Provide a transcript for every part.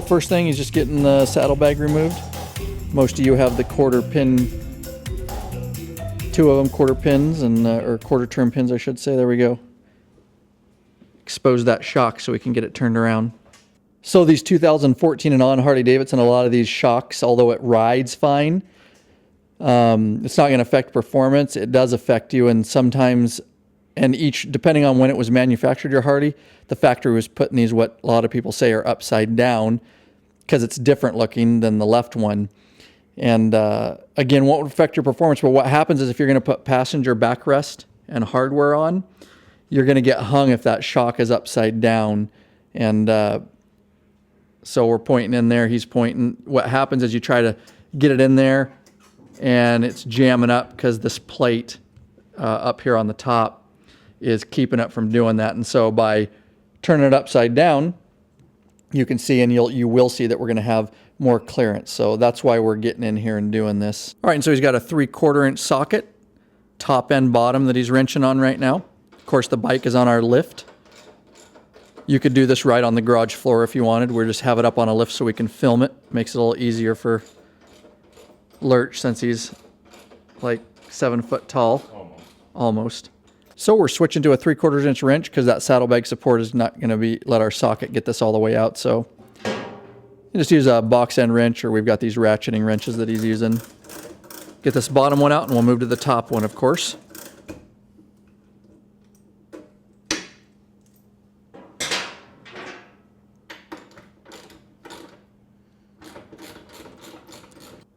first thing is just getting the saddlebag removed. Most of you have the quarter pin, 2 of them quarter pins, and or quarter turn pins, I should say. There we go. Expose that shock so we can get it turned around. So these 2014 and on Harley Davidson, a lot of these shocks, although it rides fine, it's not going to affect performance. It does affect you, and sometimes, and each, depending on when it was manufactured, your Harley, the factory was putting these, what a lot of people say, are upside down because it's different looking than the left one. And again, what would affect your performance? But what happens is if you're going to put passenger backrest and hardware on, you're going to get hung if that shock is upside down. And so we're pointing in there, he's pointing. What happens is you try to get it in there and it's jamming up because this plate up here on the top is keeping it from doing that. And so by turning it upside down, you can see, and you will see that we're going to have more clearance. So that's why we're getting in here and doing this. All right, and so he's got a 3/4 inch socket, top and bottom, that he's wrenching on right now. Of course, the bike is on our lift. You could do this right on the garage floor if you wanted. We'll just have it up on a lift so we can film it. Makes it a little easier for Lurch since he's like 7 foot tall. Almost. So we're switching to a 3/4 inch wrench because that saddlebag support is not going to let our socket get this all the way out. So you just use a box end wrench, or we've got these ratcheting wrenches that he's using. Get this bottom one out and we'll move to the top one, of course.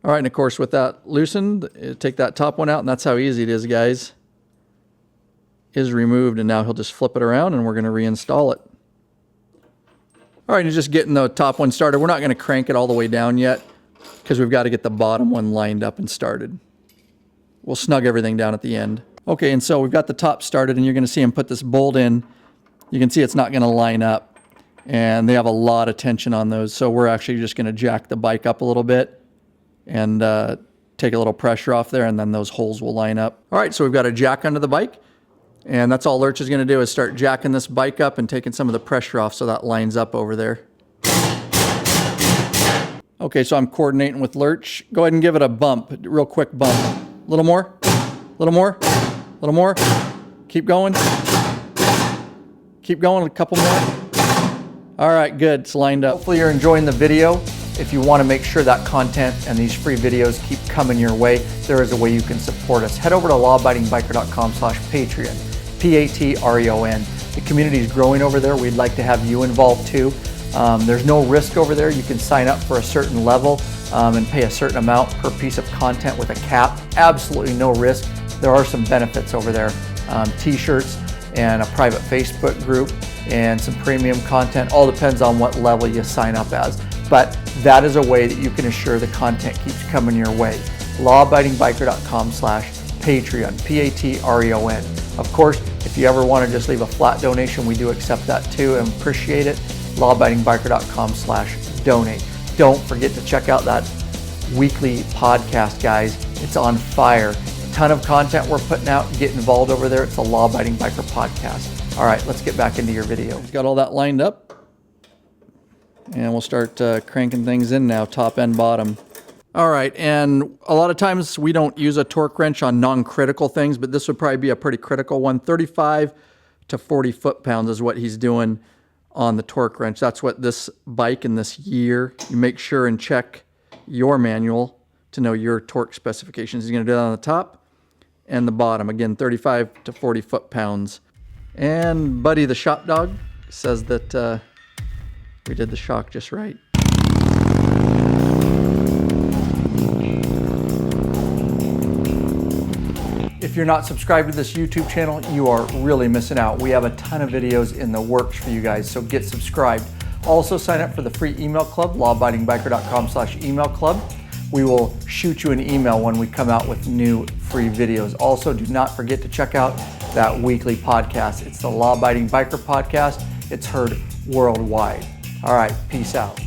All right, and of course with that loosened, take that top one out, and that's how easy it is, guys. Is removed, and now he'll just flip it around and we're going to reinstall it. All right, and just getting the top one started. We're not going to crank it all the way down yet because we've got to get the bottom one lined up and started. We'll snug everything down at the end. Okay, and so we've got the top started, and you're going to see him put this bolt in. You can see it's not going to line up, and they have a lot of tension on those, so we're actually just going to jack the bike up a little bit and take a little pressure off there, and then those holes will line up. All right, so we've got a jack under the bike. And that's all Lurch is going to do is start jacking this bike up and taking some of the pressure off so that lines up over there. Okay, so I'm coordinating with Lurch. Go ahead and give it a bump, real quick bump. A little more, a little more, a little more. Keep going. Keep going, a couple more. All right, good, it's lined up. Hopefully you're enjoying the video. If you want to make sure that content and these free videos keep coming your way, there is a way you can support us. Head over to lawabidingbiker.com/Patreon. Patreon. The community is growing over there. We'd like to have you involved too. There's no risk over there. You can sign up for a certain level and pay a certain amount per piece of content with a cap. Absolutely no risk. There are some benefits over there. T-shirts and a private Facebook group and some premium content. All depends on what level you sign up as. But that is a way that you can assure the content keeps coming your way. lawabidingbiker.com/Patreon. Patreon. Of course, if you ever want to just leave a flat donation, we do accept that too and appreciate it. lawabidingbiker.com/donate. Don't forget to check out that weekly podcast, guys. It's on fire. Ton of content we're putting out. Get involved over there. It's the Law Abiding Biker podcast. All right, let's get back into your video. He's got all that lined up. And we'll start cranking things in now, top and bottom. All right, and a lot of times we don't use a torque wrench on non-critical things, but this would probably be a pretty critical one. 35 to 40 foot-pounds is what he's doing on the torque wrench. That's what this bike in this year, you make sure and check your manual to know your torque specifications. He's gonna do that on the top and the bottom. Again, 35 to 40 foot-pounds. And Buddy the shop dog says that we did the shock just right. If you're not subscribed to this YouTube channel, you are really missing out. We have a ton of videos in the works for you guys, so get subscribed. Also sign up for the free email club, lawabidingbiker.com/email club. We will shoot you an email when we come out with new free videos. Also, do not forget to check out that weekly podcast. It's the Law Abiding Biker podcast. It's heard worldwide. All right, peace out.